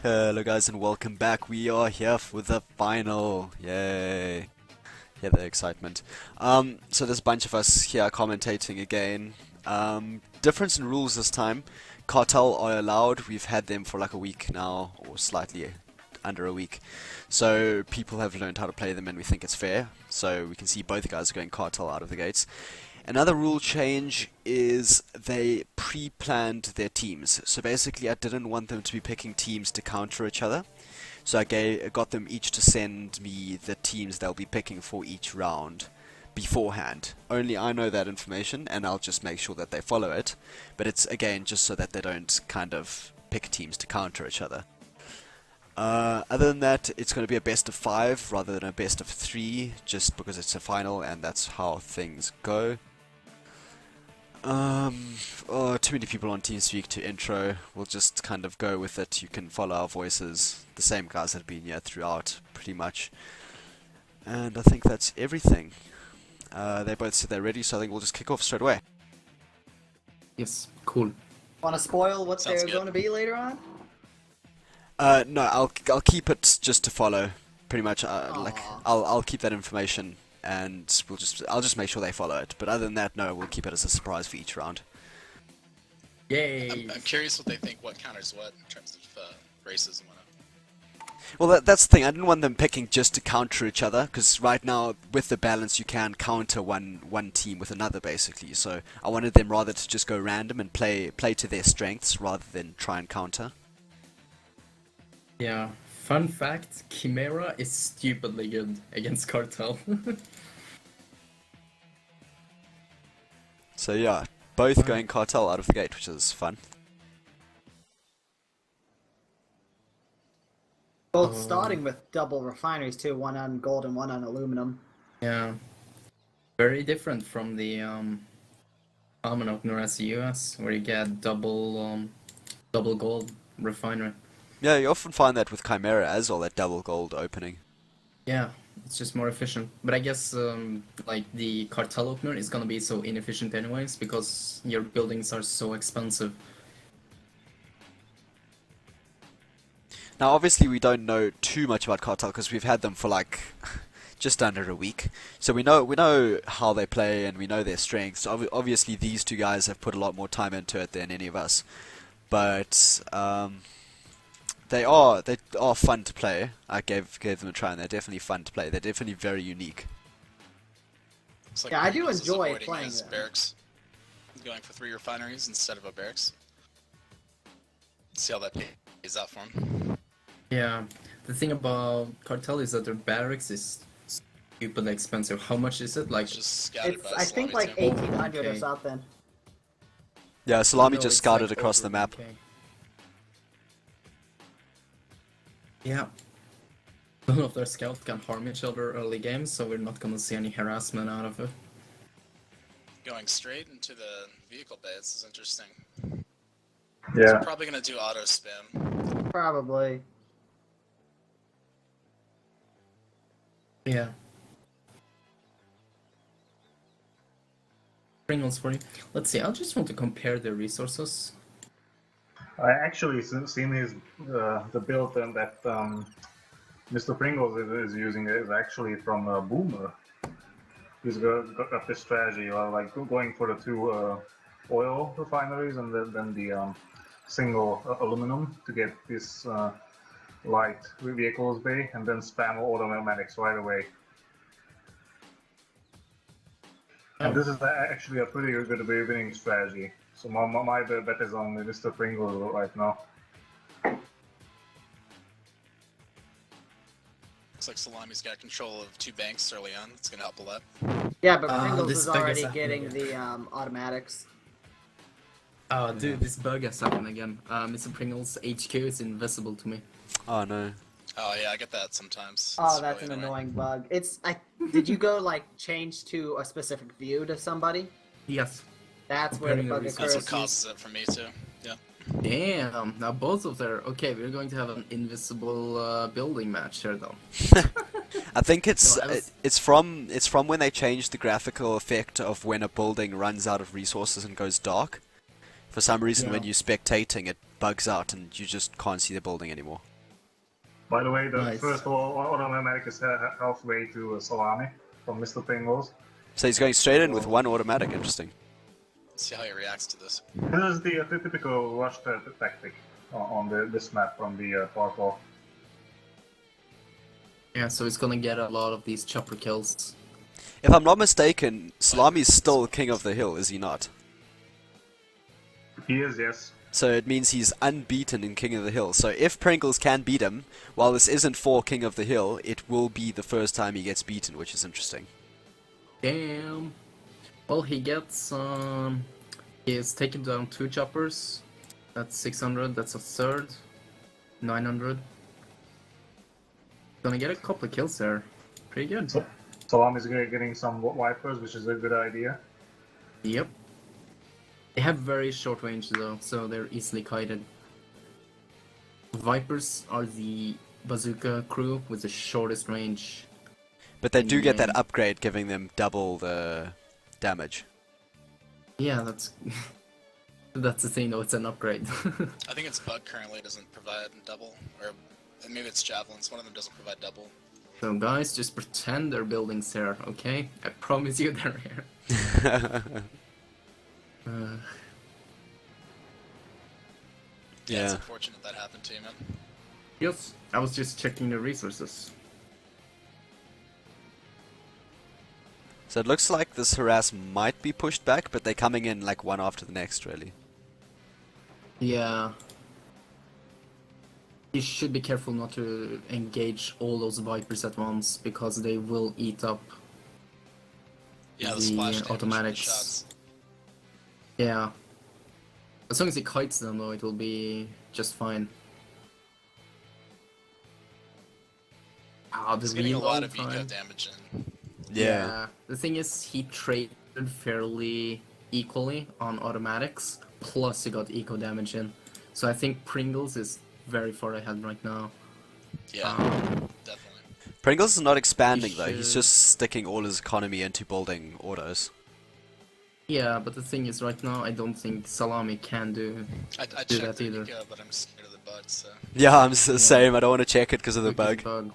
Hello guys and welcome back. We are here for the final. Yay. Hear the excitement. So there's a bunch of us here commentating again. Difference in rules this time. Cartel are allowed. We've had them for like a week now, or slightly under a week. So people have learned how to play them and we think it's fair. So we can see both guys going Cartel out of the gates. Another rule change is they pre-planned their teams. So basically I didn't want them to be picking teams to counter each other. So I got them each to send me the teams they'll be picking for each round beforehand. Only I know that information and I'll just make sure that they follow it. But it's again just so that they don't kind of pick teams to counter each other. Other than that, it's going to be a best of 5 rather than a best of 3, just because it's a final and that's how things go. Too many people on TeamSpeak to intro. We'll just kind of go with it. You can follow our voices. The same guys that have been here throughout, pretty much. And I think that's everything. They both said they're ready, so I think we'll just kick off straight away. Yes, cool. Want to spoil what Sounds they're good. going to be later on? No, I'll keep it just to follow, pretty much. I'll keep that information, and I'll just make sure they follow it. But other than that, no, we'll keep it as a surprise for each round. Yay! I'm curious what they think what counters what in terms of races and whatnot. Well, that's the thing. I didn't want them picking just to counter each other, because right now, with the balance, you can counter one team with another, basically. So I wanted them rather to just go random and play to their strengths rather than try and counter. Yeah, fun fact, Chimera is stupidly good against Cartel. So yeah, both going Cartel out of the gate, which is fun. Both starting with double refineries too, one on gold and one on aluminum. Yeah, very different from the common opener as the US, where you get double gold refinery. Yeah, you often find that with Chimera as well, that double gold opening. Yeah, it's just more efficient. But I guess like the Cartel opener is gonna be so inefficient anyways, because your buildings are so expensive. Now, obviously, we don't know too much about Cartel because we've had them for like just under a week. So we know how they play and we know their strengths. Obviously, these two guys have put a lot more time into it than any of us. But they are fun to play. I gave them a try, and they're definitely fun to play. They're definitely very unique. It's like Yeah, I do Pringles is enjoy avoiding playing his them. barracks, going for 3 refineries instead of a barracks. See how that pays out for him. Yeah, the thing about Cartel is that their barracks is stupidly expensive. How much is it? Like, It's just scouted It's by I think Szalami1 like too. 1800 or Okay. something. Yeah, Szalami no, just it's scouted like across over the map. 1K. Yeah. None of their scouts can harm each other early games, so we're not gonna see any harassment out of it. Going straight into the vehicle bay, this is interesting. Yeah, Probably gonna do auto spam. Probably. Yeah. Pringles for you. Let's see, I just want to compare their resources. I actually seen his the build that Mr. Pringles is using is actually from Boomer. He's got this strategy, like going for the 2 oil refineries and then the single aluminum to get this light vehicles bay, and then spam automatics right away. And this is actually a pretty good winning strategy. So my bet is on Mr. Pringles right now. Looks like Salami's got control of 2 banks early on. It's gonna help a lot. Yeah, but Pringles this is bug already is happening getting the automatics. Oh, dude, this bug has happened again. Mr. Pringles HQ is invisible to me. Oh no. Oh yeah, I get that sometimes. Oh, It's that's really an annoying bug. Did you go like change to a specific view to somebody? Yes. That's where the Comparing the bug results. That's occurs. what causes it for me too. Yeah. Damn, now both of their... Okay, we're going to have an invisible building match here though. I think it's No, I was- it's from when they changed the graphical effect of when a building runs out of resources and goes dark. For some reason, Yeah. when you're spectating, bugs out and you just can't see the building anymore. By the way, the Nice. first automatic is halfway to Salami from Mr. Pringles. So he's going straight in with one automatic. Interesting. See how he reacts to this. This is the typical rush tactic on this map from the parkour. Yeah, so he's gonna get a lot of these chopper kills. If I'm not mistaken, Szalami's still king of the hill, is he not? He is, yes. So it means he's unbeaten in King of the Hill. So if Pringles can beat him, while this isn't for King of the Hill, it will be the first time he gets beaten, which is interesting. Damn. Well, he is taking down 2 choppers. That's 600, that's a third. 900. Gonna get a couple of kills there. Pretty good. So, Salami's getting some wipers, which is a good idea. Yep. They have very short range though, so they're easily kited. Vipers are the bazooka crew with the shortest range. But they do get that Yeah. upgrade, giving them double the damage. Yeah, that's that's the thing though, it's an upgrade. I think its bug currently doesn't provide double, or maybe it's javelins. One of them doesn't provide double. So guys, just pretend they're buildings here, okay? I promise you they're here. Yeah, it's Yeah. unfortunate that happened to you, man. Yes, I was just checking the resources. So it looks like this harass might be pushed back, but they're coming in like one after the next, really. Yeah. You should be careful not to engage all those vipers at once, because they will eat up. Yeah, the The splash damage from the automatics. shots. Yeah. As long as he kites them though, it will be just fine. Ah, the He's getting a lot reload of eco time. damage in. Yeah. The thing is, he traded fairly equally on automatics, plus he got eco damage in. So I think Pringles is very far ahead right now. Yeah, Um, definitely. Pringles is not expanding He though, he's should- just sticking all his economy into building autos. Yeah, but the thing is, right now, I don't think Salami can do. I Do checked that the either. eco, but I'm scared of the bugs, so. Yeah, I'm the same, I don't want to check it because of the Wicked bug.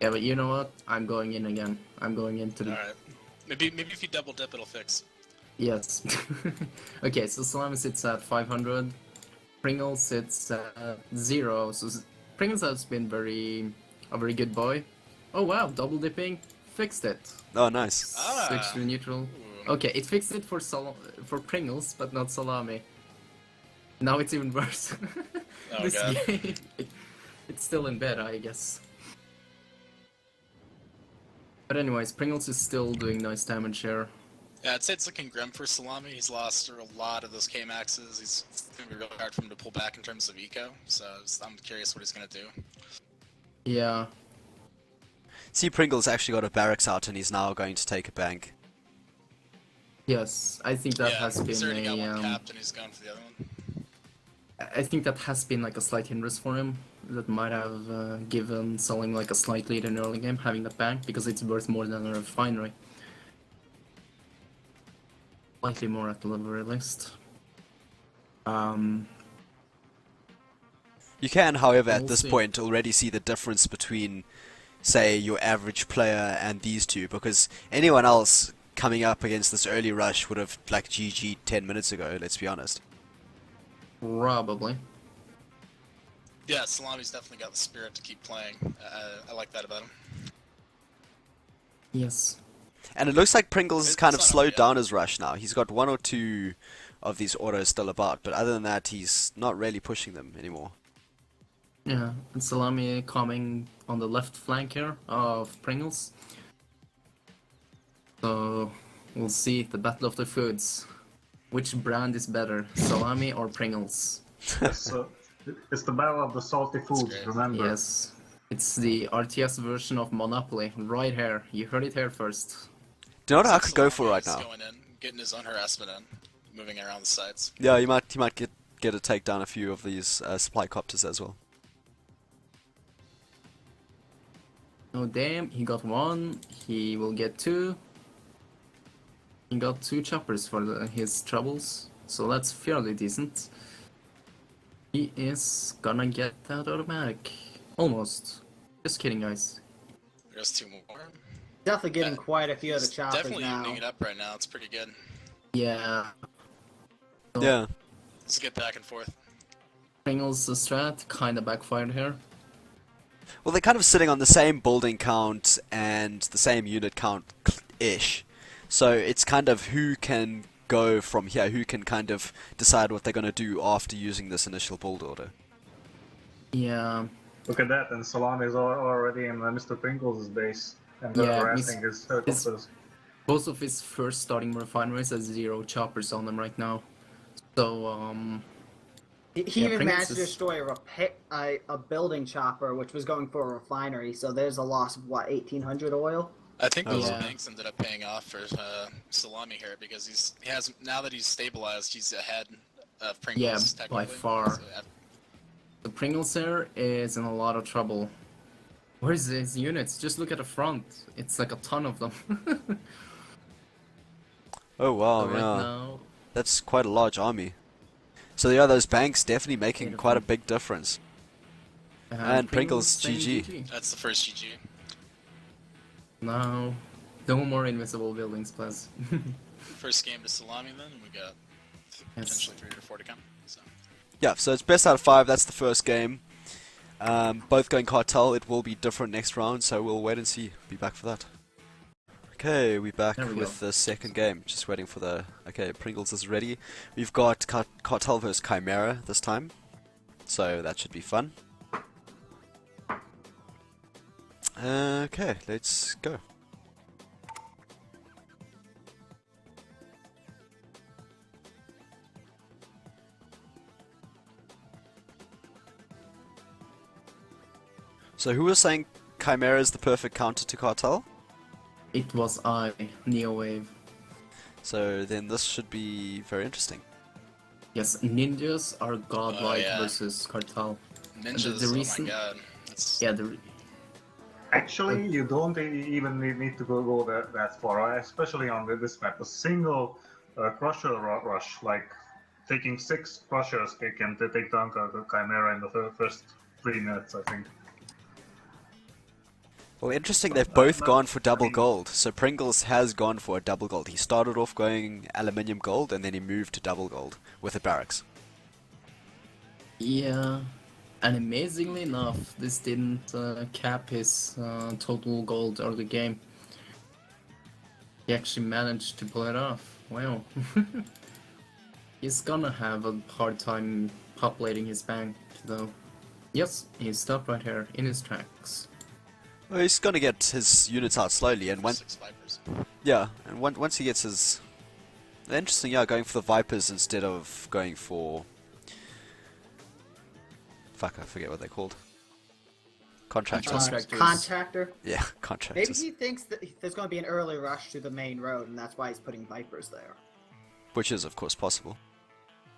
Yeah, but you know what? I'm going in again. I'm going into the. Alright. Maybe if you double dip, it'll fix. Yes. Okay, so Salami sits at 500. Pringles sits at 0. So Pringles has been a very good boy. Oh wow, double dipping fixed it. Oh, nice. Ah. Switch to neutral. Ooh. Okay, it fixed it for Pringles, but not Salami. Now it's even worse. Oh, This God. game, it's still in bed, I guess. But anyways, Pringles is still doing nice damage here. Yeah, I'd say it's looking grim for Salami. He's lost a lot of those K-Maxes. It's going to be really hard for him to pull back in terms of eco, so I'm curious what he's going to do. Yeah, See, Pringles actually got a barracks out and he's now going to take a bank. yes, I think that yeah, has he's already been got a. one capped and he's going for the other one. I think that has been like a slight hindrance for him. That might have given Salim like a slight lead in early game, having that bank, because it's worth more than a refinery. Slightly more at the very least. You can, however, at We'll this see. point already see the difference between, say, your average player and these two, because anyone else coming up against this early rush would have, like, GG 10 minutes ago, let's be honest. Probably. Yeah, Salami's definitely got the spirit to keep playing. I like that about him. Yes. And it looks like Pringles has It's kind of not slowed yet. down his rush now. He's got one or two of these autos still about, but other than that, he's not really pushing them anymore. Yeah, and Salami coming on the left flank here of Pringles. So we'll see the battle of the foods. Which brand is better, Salami or Pringles? It's the battle of the salty foods, great. remember? Yes, it's the RTS version of Monopoly, right here. You heard it here first. Do you know what I So could go for Salami right is now? Going in, getting his own harassment in, moving around the sides. Yeah, he might get a take down a few of these supply copters as well. Oh damn, he got one, he will get two. He got 2 choppers for his troubles, so that's fairly decent. He is gonna get that automatic. Almost. Just kidding, guys. There's 2 more. Definitely getting Yeah, quite a few of the He's choppers definitely now. evening it up right now. It's pretty good. Yeah. So, Yeah. Let's get back and forth. Pringles' strat kinda backfired here. Well, they're kind of sitting on the same building count and the same unit count-ish. So it's kind of who can go from here, who can kind of decide what they're going to do after using this initial build order. Yeah. Look at that, and Szalami is already in Mr. Pringles' base and Yeah, harassing his helicopters. Both of his first starting refineries has 0 choppers on them right now. So, He Yeah, even Pringles managed to is- destroy a building chopper, which was going for a refinery. So there's a loss of what, 1,800 oil? I think those Yeah. banks ended up paying off for Salami here because he has now that he's stabilized, he's ahead of Pringles. Yeah, technically. by far. So, the Pringles here is in a lot of trouble. Where's his units? Just look at the front. It's like a ton of them. Oh wow, So right yeah. now, That's quite a large army. So yeah, those banks definitely making Beautiful. quite a big difference. And Pringles, saying GG. that's the first GG. Now, no more invisible buildings, please. First game to Salami, then we got potentially 3 or 4 to come. So Yeah, so it's best out of 5, that's the first game. Both going cartel, it will be different next round, so we'll wait and see. Be back for that. Okay, we're back There we with go. the second game. Just waiting for the... Okay, Pringles is ready. We've got Cartel vs Chimera this time. So that should be fun. Okay, let's go. So who was saying Chimera is the perfect counter to Cartel? It was Neowave. So then this should be very interesting. Yes, ninjas are godlike yeah. versus cartel. ninjas, the oh reason- my god. That's, Yeah, Actually, you don't even need to go that far, especially on this map. A single crusher rush, like taking 6 crushers, can take down Chimera in the first 3 minutes, I think. Well, interesting, they've both gone for double gold. So Pringles has gone for a double gold. He started off going aluminium gold and then he moved to double gold with the barracks. yeah. And amazingly enough, this didn't cap his total gold early game. He actually managed to pull it off. Wow. He's gonna have a hard time populating his bank, though. Yes, he's stopped right here in his tracks. Well, he's gonna get his units out slowly, and once 6 Vipers. once he gets his... Interesting, yeah, going for the Vipers instead of going for... Fuck, I forget what they're called. Contractors. Contractors. Contractor. Yeah, Maybe contractors. he thinks that there's going to be an early rush to the main road, and that's why he's putting Vipers there. Which is, of course, possible.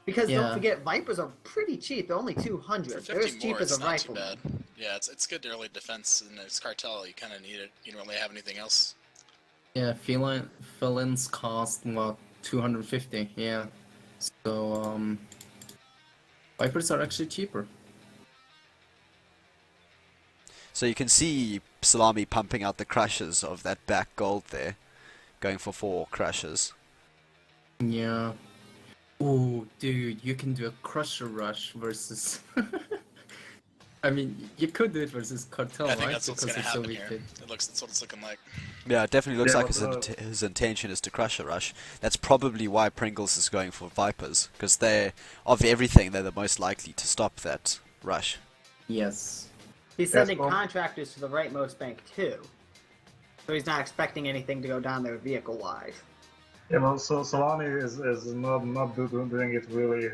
Because Yeah. don't forget, Vipers are pretty cheap. They're only For 200. 50 They're as cheap more, as it's a not too rifleman. bad. Yeah, it's good early defense, and it's cartel, you kind of need it. You don't really have anything else. Yeah, felons cost, what, 250, yeah. So, Vipers are actually cheaper. So you can see Salami pumping out the crashes of that back gold there. Going for 4 crashes. Yeah. Oh, dude, you can do a crusher rush versus... I mean, you could do it versus cartel, I think right? that's what's Because going to it's so happen weak. here. That's what it's looking like. Yeah, it definitely looks Yeah, like but, his intention is to crush a rush. That's probably why Pringles is going for Vipers, because they're, of everything, they're the most likely to stop that rush. Yes. He's sending well- contractors to the rightmost bank, too. So he's not expecting anything to go down there vehicle-wise. Yeah, well, so Salami is not doing it really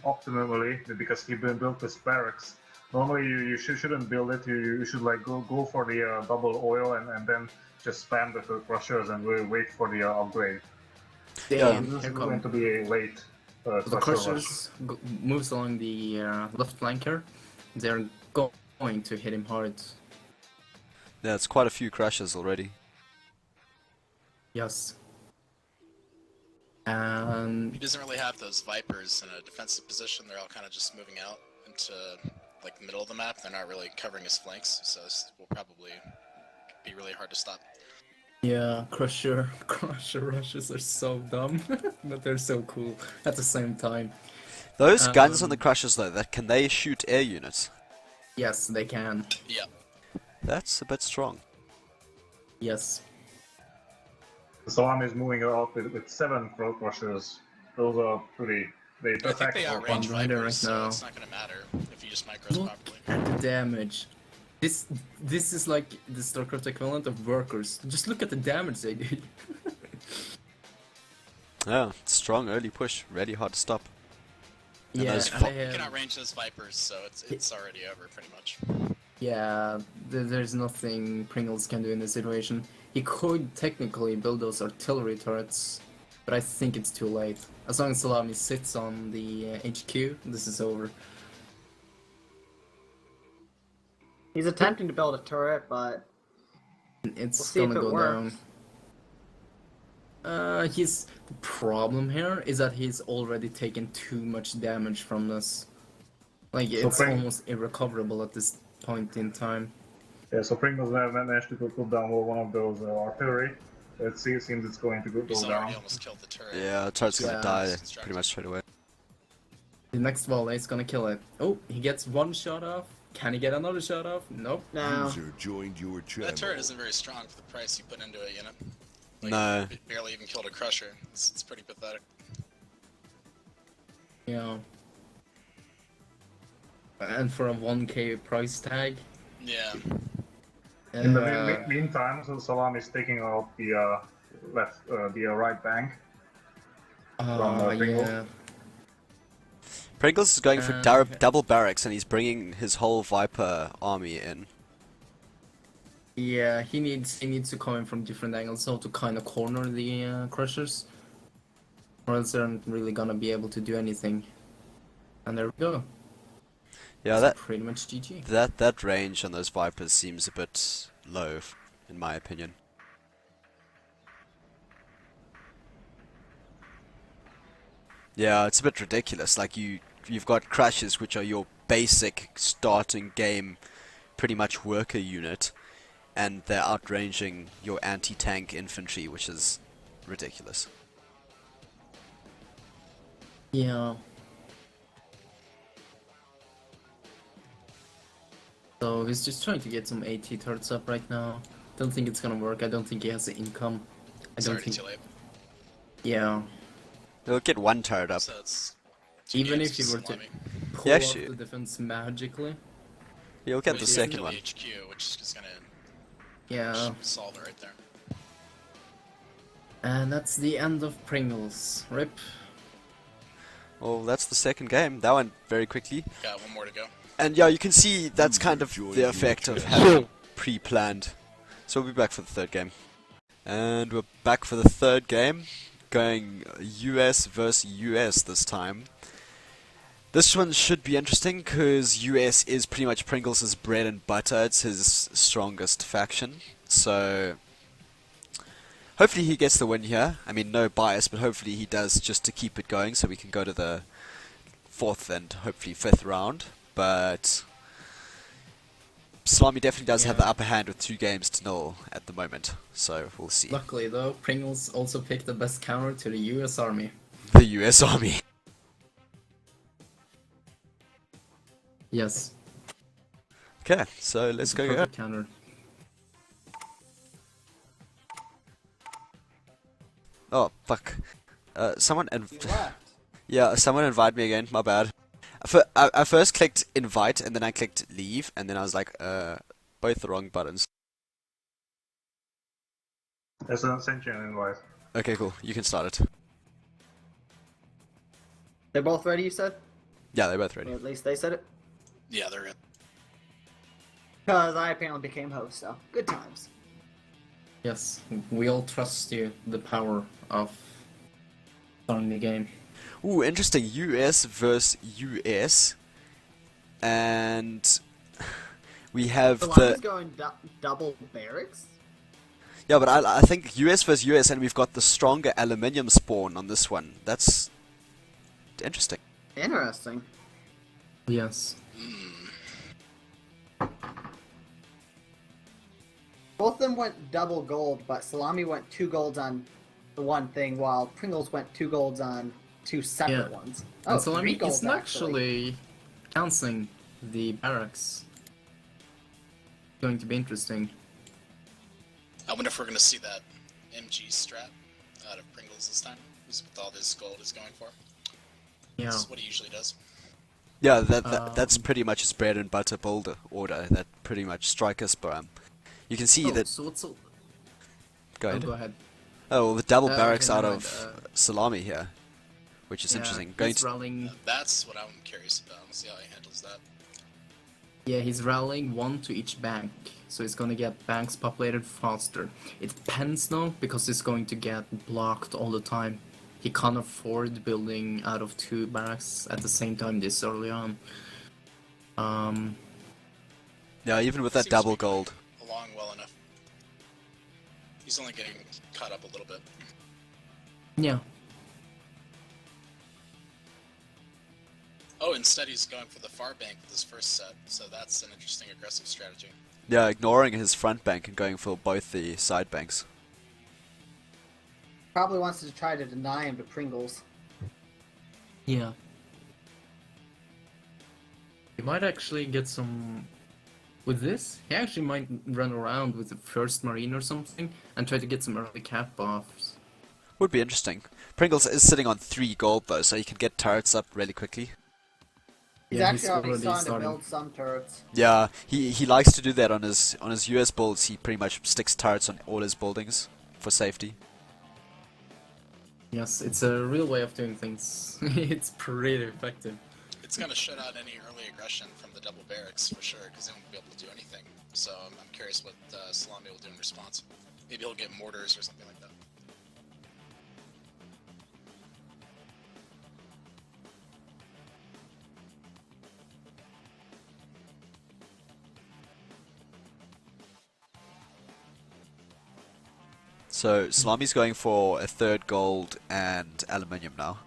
optimally because he built this barracks. Normally, you shouldn't build it. You should like go for the double oil and then just spam the crushers and wait for the upgrade. Damn, This is here going to come. be a late The crusher rush. crushers moves along the left flanker. They're going to hit him hard. Yeah, it's quite a few crashes already. Yes. And He doesn't really have those Vipers in a defensive position. They're all kind of just moving out into like the middle of the map. They're not really covering his flanks, so this will probably be really hard to stop. yeah, Crusher rushes are so dumb, but they're so cool at the same time. Those guns on the Crushers though, can they shoot air units? Yes, they can. Yeah. That's a bit strong. Yes. Salami is moving out with 7 Throat Crushers. Those are pretty. They I think attack they for outrange fun. Rider Vipers, right so now. it's not going to matter if you just micros Look properly. at the damage. This is like the StarCraft equivalent of workers. Just look at the damage they do. Yeah, strong early push, really hard to stop. And Yeah, those and You I can have, outrange those Vipers, so it's already over pretty much. yeah, there's nothing Pringles can do in this situation. He could technically build those artillery turrets, but I think it's too late. As long as Szalami sits on the HQ, this is over. He's attempting to build a turret, but It's we'll see gonna if it go works. down. The problem here is that he's already taken too much damage from this. Like, it's Pring- almost irrecoverable at this point in time. Yeah, so Pringles managed to put down one of those artillery. It seems it's going to go He's down. already almost killed the turret. Yeah, turret's gonna Yeah. die pretty much straight away. The next volley is gonna kill it. Oh, he gets one shot off. Can he get another shot off? Nope. no. User joined your channel. That turret isn't very strong for the price you put into it, you know? No. It barely even killed a Crusher. It's pretty pathetic. Yeah. And for a 1k price tag. Yeah. In the uh, meantime, so Salami is taking out the right bank. Pringles. yeah. Pringles is going for Okay. double barracks and he's bringing his whole Viper army in. Yeah, he needs to come in from different angles so to kind of corner the crushers, or else they're not really gonna be able to do anything. And there we go. Yeah, It's that pretty much GG. that range on those Vipers seems a bit low, in my opinion. Yeah, it's a bit ridiculous. Like you've got Crashes, which are your basic starting game, pretty much worker unit, and they're outranging your anti-tank infantry, which is ridiculous. Yeah. So he's just trying to get some AT turrets up right now. Don't think it's gonna work. I don't think he has the income. I It's don't already think. too late. Yeah. They'll get one turret up. So it's two Even games if you to were to Salami. pull Yeah, off actually- the defense magically. You'll get Well, the he's gonna second kill one. the HQ, which is just gonna Yeah. solve it right there. And that's the end of Pringles. Rip. Well, that's the second game. That went very quickly. Got one more to go. And yeah, you can see that's kind of the effect of having pre-planned. So we'll be back for the third game. And we're back for the third game, going US versus US this time. This one should be interesting because US is pretty much Pringles' bread and butter. It's his strongest faction. So hopefully he gets the win here. I mean, no bias, but hopefully he does, just to keep it going so we can go to the fourth and hopefully fifth round. But Szalami definitely does have the upper hand with 2-0 at the moment. So we'll see. Luckily though, Pringles also picked the best counter to the US Army. The US Army. Yes. Okay, so let's It's a go. perfect counter. Oh fuck! Someone yeah, someone invite me again. My bad. I first clicked invite and then I clicked leave and then I was like, both the wrong buttons. There's an sent you an invite. Okay, cool. You can start it. They're both ready, you said? Yeah, they're both Or ready. at least they said it? Yeah, they're good. Because I apparently became host, so good times. Yes, we all trust you, the power of starting the game. Ooh, interesting. US versus US, and we have The line's the going double barracks? Yeah, but I think US versus US, and we've got the stronger aluminium spawn on this one. That's interesting. Interesting. Yes. Both of them went double gold, but Salami went 2 golds on the one thing, while Pringles went 2 golds on 2 separate ones. Oh, And so 3 golds it's actually canceling the barracks. Going to be interesting. I wonder if we're going to see that MG strat out of Pringles this time. Is with all this gold is going for. Yeah. This is what he usually does. Yeah, that's pretty much his bread and butter build order. That pretty much striker spam. You can see that. So what's... Go ahead. Go ahead. Oh, well, the double Okay, barracks out never of mind, Salami here, which is Yeah, interesting. he's rallying... That's what I'm curious about. We'll see how he handles that. Yeah, he's rallying 1 to each bank, so he's gonna get banks populated faster. It depends though, because he's going to get blocked all the time. He can't afford building out of 2 barracks at the same time this early on. Yeah, even with that Seems to double be gold. Along well enough. He's only getting caught up a little bit. Yeah. Oh, instead he's going for the far bank with his first set, so that's an interesting aggressive strategy. Yeah, ignoring his front bank and going for both the side banks. Probably wants to try to deny him to Pringles. Yeah. He might actually get some... With this, he actually might run around with the first marine or something and try to get some early cap buffs. Would be interesting. Pringles is sitting on 3 gold though, so he can get turrets up really quickly. He's Yeah, actually already starting to build some turrets. Yeah, he likes to do that on his US builds. He pretty much sticks turrets on all his buildings for safety. Yes, it's a real way of doing things. It's pretty effective. It's going to shut out any early aggression from the double barracks for sure, because they won't be able to do anything. So I'm curious what Szalami will do in response. Maybe he'll get mortars or something like that. So Salami's going for a 3rd gold and aluminium now.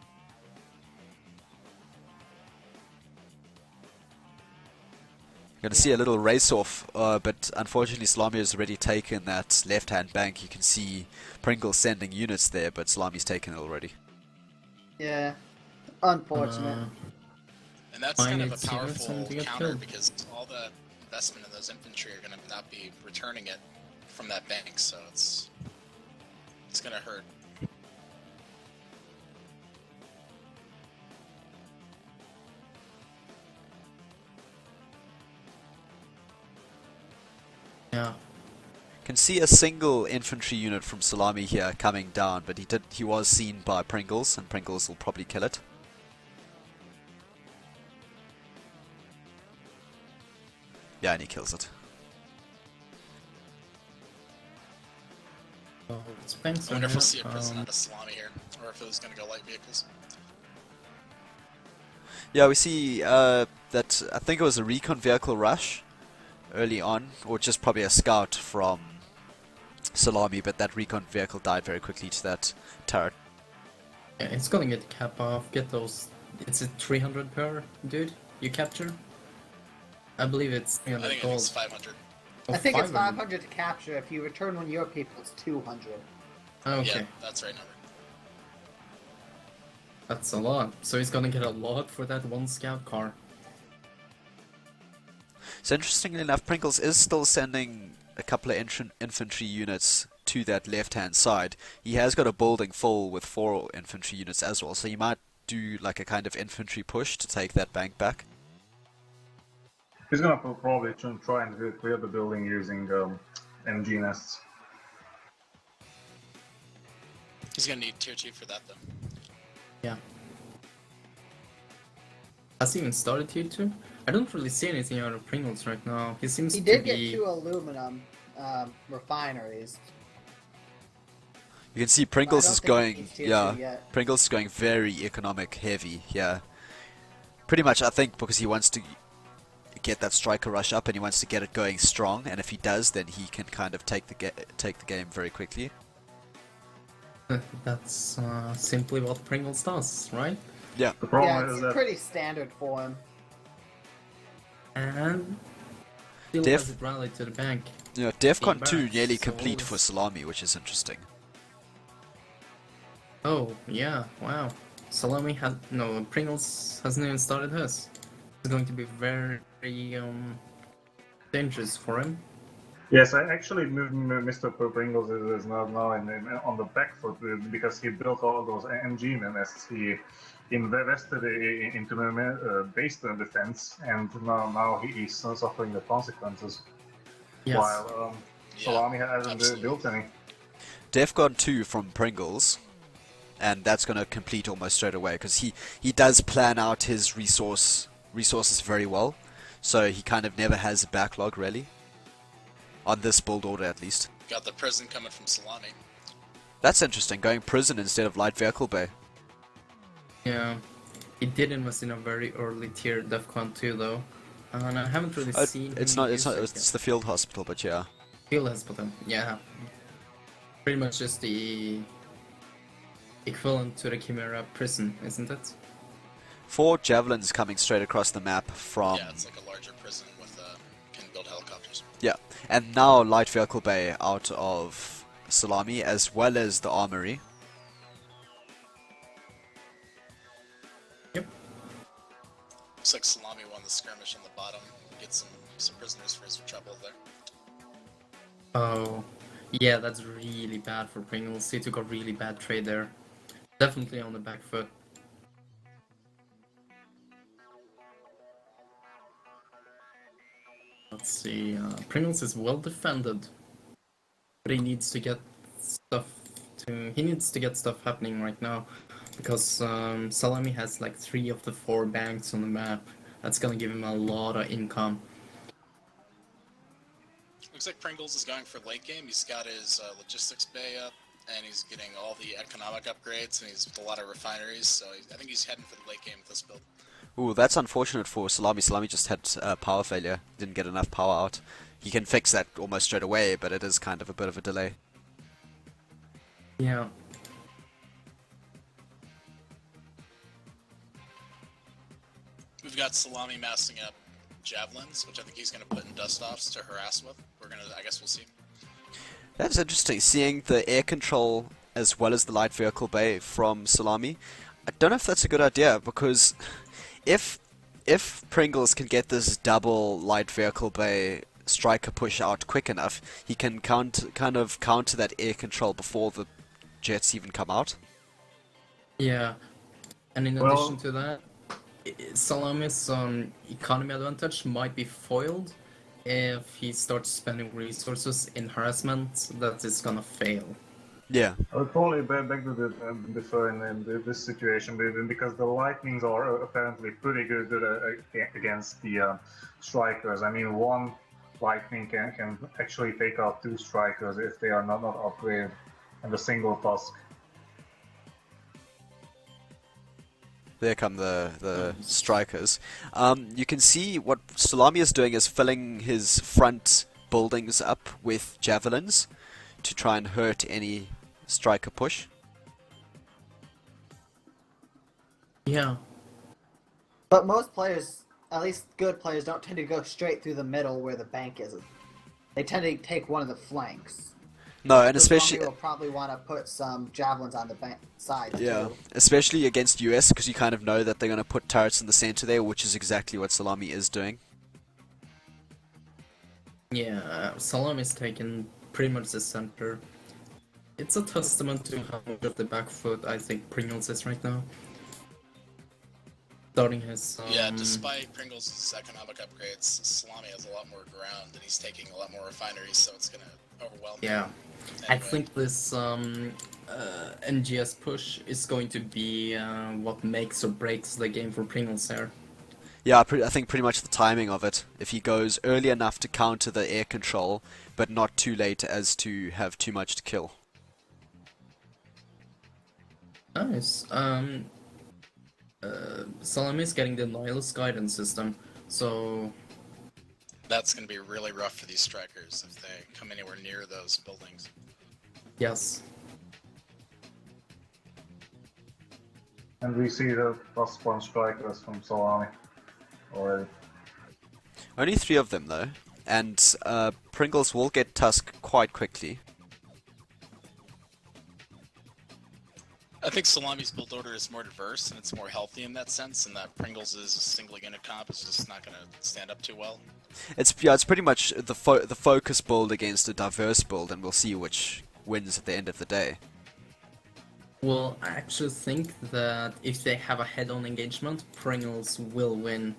You're going to see a little race off, but unfortunately Salami has already taken that left-hand bank. You can see Pringles sending units there, but Salami's taken it already. Yeah, unfortunate. And that's kind of a Finance units powerful to get counter killed. because all the investment in those infantry are going to not be returning it from that bank, so it's going to hurt. Yeah. Can see a single infantry unit from Salami here coming down, but he was seen by Pringles, and Pringles will probably kill it. Yeah, and he kills it. Oh, it's banks I wonder if are we'll see a here. prison out of Szalami here, or if it was going to go light vehicles. Yeah, we see that I think it was a recon vehicle rush early on, or just probably a scout from Salami, but that recon vehicle died very quickly to that turret. Yeah, it's gonna get the cap off, get those... It's a 300 per, dude, you capture? I believe it's I 300 think gold. it's 500. Oh, I think it's 500 to capture. If you return one of your people, it's 200. Okay, Yeah, that's the right number. that's a lot. So he's gonna get a lot for that one scout car. So interestingly enough, Pringles is still sending a couple of infantry units to that left-hand side. He has got a building full with 4 infantry units as well, so he might do like a kind of infantry push to take that bank back. He's gonna probably try and clear the building using MG nests. He's going to need tier 2 for that, though. Yeah. Has he even started here too? I don't really see anything out of Pringles right now. He seems He to did be... get 2 aluminum refineries. You can see but I Pringles don't is think going, he's tier yeah, 2 yet. Pringles is going very economic heavy here. Pretty much, I think, because he wants to get that striker rush up, and he wants to get it going strong. And if he does, then he can kind of take the game very quickly. That's simply what Pringles does, right? Yeah. The problem Yeah, is it's that pretty standard for him. And still Def- has it rallied to the bank. You know, DEFCON Back, 2 nearly so complete for it's- Szalami, which is interesting. Oh, yeah, wow. Salami has no Pringles hasn't even started his. It's going to be very dangerous for him. yes, I actually Mr. Pringles is now on the back foot because he built all those MG nests. He invested into base defense, and now he's suffering the consequences. Yes. While Yeah, Salami hasn't absolutely. built any. DEFCON 2 from Pringles, and that's going to complete almost straight away because he does plan out his resources very well, so he kind of never has a backlog really. On this build order at least. Got the prison coming from Salami. That's interesting, going prison instead of light vehicle bay. Yeah. He did invest in a very early tier DEFCON 2 though. And I haven't really seen It's him not. use it yet. It's the field hospital, but yeah. Field hospital, yeah. Pretty much just the equivalent to the Chimera prison, isn't it? 4 javelins coming straight across the map from. Yeah, it's like a larger prison with can build helicopters. Yeah, and now light vehicle bay out of Szalami as well as the armory. Yep. Looks like Salami won the skirmish on the bottom. Get some prisoners for his trouble there. Oh, yeah, that's really bad for Pringles. He took a really bad trade there. Definitely on the back foot. Let's see, Pringles is well defended, but he needs to get stuff happening right now, because Salami has like 3 of the 4 banks on the map. That's gonna give him a lot of income. Looks like Pringles is going for late game. He's got his logistics bay up, and he's getting all the economic upgrades, and he's with a lot of refineries, so I think he's heading for the late game with this build. Ooh, that's unfortunate for Szalami. Szalami just had power failure, didn't get enough power out. He can fix that almost straight away, but it is kind of a bit of a delay. Yeah. We've got Salami massing up javelins, which I think he's going to put in dust-offs to harass with. I guess we'll see. That's interesting, seeing the air control as well as the light vehicle bay from Szalami. I don't know if that's a good idea, because if Pringles can get this double light vehicle bay striker push out quick enough, he can kind of counter that air control before the jets even come out. Yeah, and in Well- addition to that, Salami's economy advantage might be foiled if he starts spending resources in harassment that is gonna fail. Yeah. I would probably beg to differ in this situation because the Lightnings are apparently pretty good against the strikers. I mean, one Lightning can actually take out 2 strikers if they are not upgraded and a single task. There come the strikers. You can see what Szalami is doing is filling his front buildings up with javelins to try and hurt any striker push. Yeah, But most players, at least good players, don't tend to go straight through the middle where the bank is. They tend to take one of the flanks. No, and So especially Salami will probably want to put some javelins on the bank side yeah, too. especially against US, because you kind of know that they're going to put turrets in the center there, which is exactly what Szalami is doing. yeah, Salami's taken pretty much the center. It's a testament to how much of the back foot I think Pringles is right now. Starting his Yeah, despite Pringles' economic upgrades, Salami has a lot more ground, and he's taking a lot more refineries, so it's going to overwhelm him. yeah. I Anyway. think this NGS push is going to be what makes or breaks the game for Pringles there. Yeah, I think pretty much the timing of it. If he goes early enough to counter the air control, but not too late as to have too much to kill. Nice. Salami is getting the Nihilist guidance system, so That's going to be really rough for these strikers if they come anywhere near those buildings. Yes. And we see the +1 strikers from Szalami already. Only 3 of them though, and Pringles will get Tusk quite quickly. I think Salami's build order is more diverse and it's more healthy in that sense, and that Pringles' single unit comp is just not going to stand up too well. It's pretty much the focus build against a diverse build, and we'll see which wins at the end of the day. Well, I actually think that if they have a head-on engagement, Pringles will win.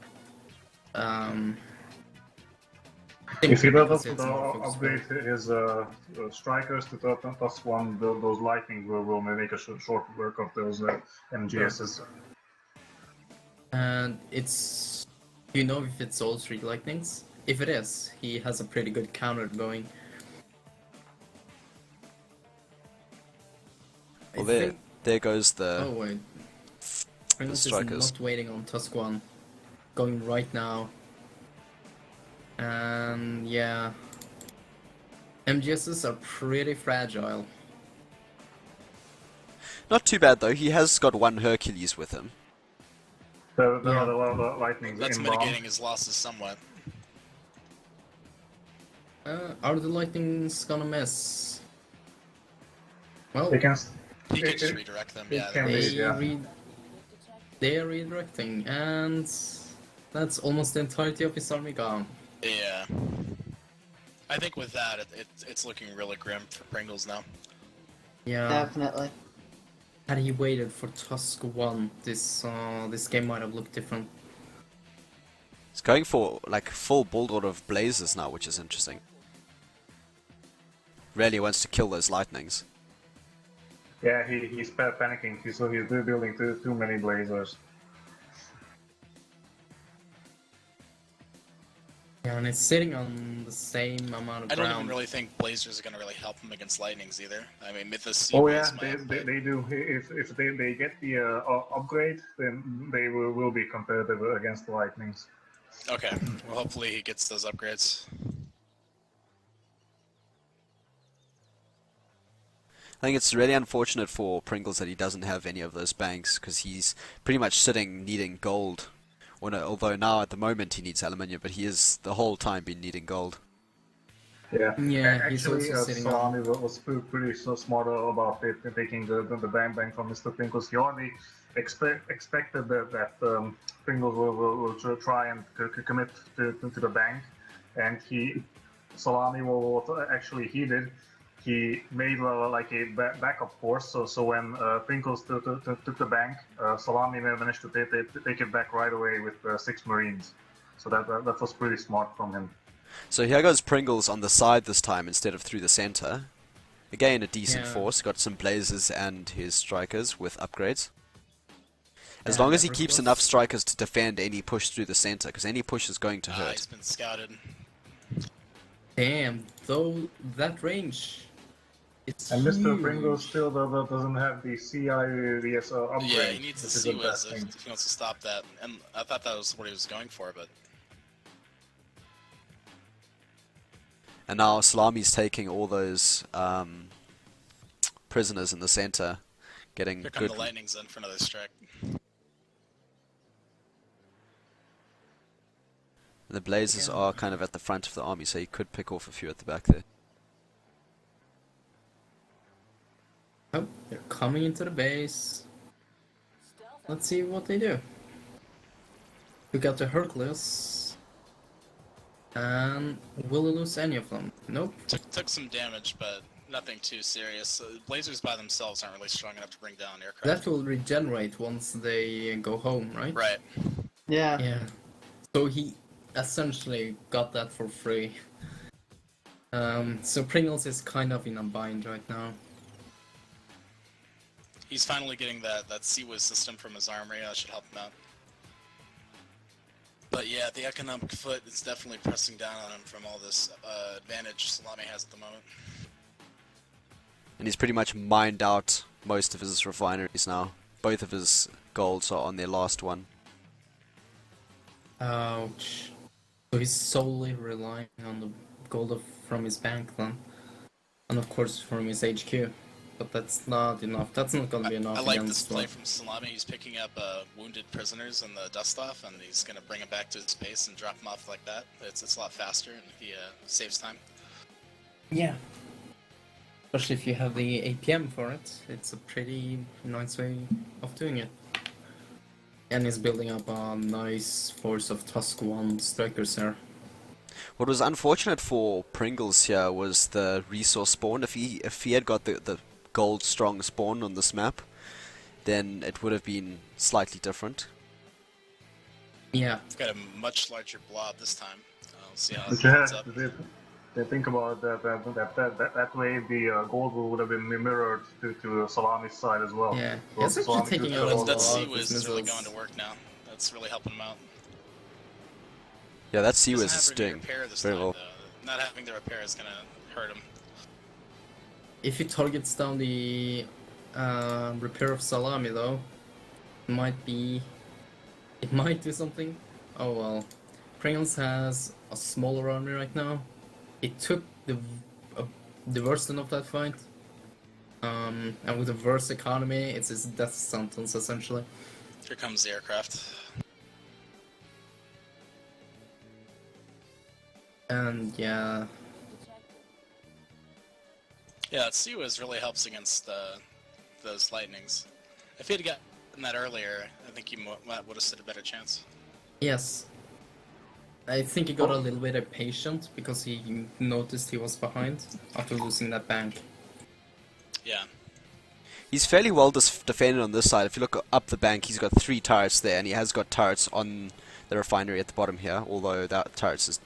If he Pringles doesn't is more focused upgrade his strikers to +1, those lightning will make a short work of those MGSs. And it's... Do you know if it's all 3 lightnings? If it is, he has a pretty good counter going. Well, I think... there goes Oh the wait. Pringles is strikers. not waiting on Tusk 1. Going right now. And yeah. MGSs are pretty fragile. Not too bad though. He has got 1 Hercules with him. There Yeah. are a lot of lightnings That's inbound. mitigating his losses somewhat. Are the lightnings gonna miss? Well, They can. He could It- just it- redirect them, it yeah. can they, be, yeah. they are redirecting, and that's almost the entirety of his army gone. Yeah. I think with that, it's looking really grim for Pringles now. Yeah. Definitely. Had he waited for Tusk 1, this game might have looked different. He's going for like full build order of blazes now, which is interesting. Really wants to kill those lightnings. Yeah, he's panicking. He's building too many blazers. Yeah, and it's sitting on the same amount of I don't ground. even really think Blazers are going to really help him against Lightnings either. I mean, Mythos Oh yeah, might, they, but- they do. If they get the upgrade, then they will be competitive against the lightnings. Okay, well hopefully he gets those upgrades. I think it's really unfortunate for Pringles that he doesn't have any of those banks, because he's pretty much sitting needing gold. Or no, although now at the moment he needs aluminium, but he has the whole time been needing gold. Yeah, Yeah, he's actually, also sitting on- Szalami was pretty so smart about it, taking the bank from Mr. Pringles. He already expected that Pringles will try and commit to the bank, and Szalami actually he did. He made like a backup force, so when Pringles took the bank, Szalami managed to take it back right away with 6 Marines. So that was pretty smart from him. So here goes Pringles on the side this time instead of through the center. Again, a decent Yeah. force. Got some blazers and his strikers with upgrades. As Yeah, long as he that keeps was- enough strikers to defend any push through the center, because any push is going to hurt. He's been scouted. Damn, though that range. It's And Mr. huge. Pringles still doesn't have the CIVS upgrade. Yeah, he needs to which is see the what best thing. if he wants to stop that. And I thought that was what he was going for, but And now Salami's taking all those prisoners in the center, getting here come good. the Lightnings in for another strike. The blazers Yeah. are kind of at the front of the army, so he could pick off a few at the back there. Oh, they're coming into the base. Let's see what they do. We got the Hercules. And will we lose any of them? Nope. Took some damage, but nothing too serious. Blazers by themselves aren't really strong enough to bring down aircraft. That will regenerate once they go home, right? Right. Yeah. Yeah. So he essentially got that for free. So Pringles is kind of in a bind right now. He's finally getting that CWIS system from his armory. That should help him out. But yeah, the economic foot is definitely pressing down on him from all this advantage Szalami has at the moment. And he's pretty much mined out most of his refineries now. Both of his golds are on their last one. Ouch. So he's solely relying on the gold from his bank then. And of course from his HQ. But that's not enough. That's not gonna be enough I like this against play from Szalami. He's picking up wounded prisoners in the dust off, and he's going to bring them back to his base and drop them off like that. It's a lot faster, and he saves time. Yeah. Especially if you have the APM for it. It's a pretty nice way of doing it. And he's building up a nice force of Tusk 1 strikers there. What was unfortunate for Pringles here was the resource spawn. If he had got the gold strong spawn on this map, then it would have been slightly different. Yeah. We've got a much larger blob this time. We'll see how it Yeah, ends up. they think about that way the gold would have been mirrored to Salami's side as well. Yeah. Well, It's actually Salami taking could- out a lot That of C-Wiz his is really missiles. going to work now. That's really helping him out. Yeah, that Doesn't C-Wiz have is any doing repair this very time, well. though. Not having the repair is going to hurt him. If he targets down the repair of Salami though, it might do something. Oh well. Pringles has a smaller army right now. It took the worst of that fight. And with a worse economy, it's his death sentence essentially. Here comes the aircraft. And yeah, Yeah, that C-Wiz really helps against those lightnings. If he had gotten that earlier, I think he would have stood a better chance. yes. I think he got a little bit impatient because he noticed he was behind after losing that bank. Yeah. He's fairly well defended on this side. If you look up the bank, he's got 3 turrets there, and he has got turrets on the refinery at the bottom here, although that turret is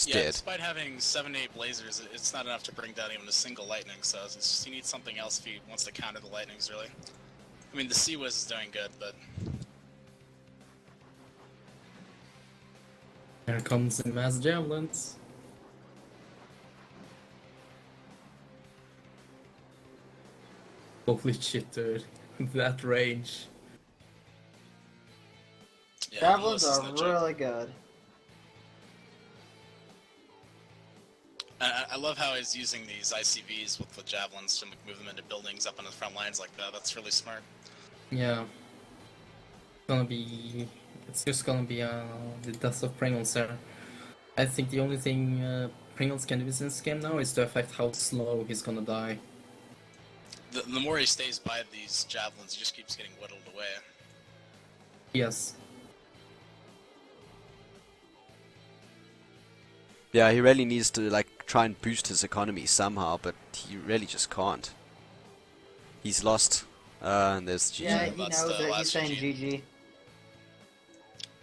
Yeah, dead. despite having 7 to 8 blazers, it's not enough to bring down even a single lightning, so it's just, he needs something else if he wants to counter the lightnings, really. I mean, the C-Wiz is doing good, but Here comes the mass javelins. Holy shit, dude. That range. yeah, Javelins Lewis is are no joke. really good. I love how he's using these ICVs with the javelins to move them into buildings up on the front lines like that. That's really smart. Yeah. It's just gonna be the death of Pringles there. I think the only thing Pringles can do in this game now is to affect how slow he's gonna die. The more he stays by these javelins, he just keeps getting whittled away. Yes. Yeah, he really needs to like try and boost his economy somehow, but he really just can't. He's lost. And there's GG. Yeah, he That's knows the it. He's last saying GG. GG.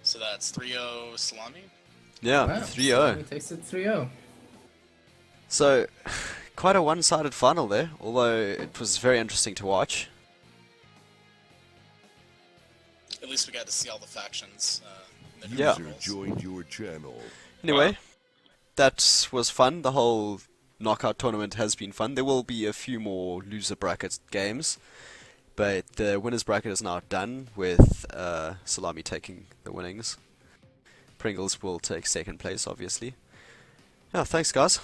So that's 3-0 Szalami. Yeah, Wow, 3-0. He takes it 3-0. So, quite a one-sided final there, although it was very interesting to watch. At least we got to see all the factions. In the Yeah. different roles. Joined your channel. Anyway, that was fun. The whole knockout tournament has been fun. There will be a few more loser bracket games, but the winners bracket is now done with Szalami taking the winnings. Pringles will take second place, obviously. Yeah, thanks guys.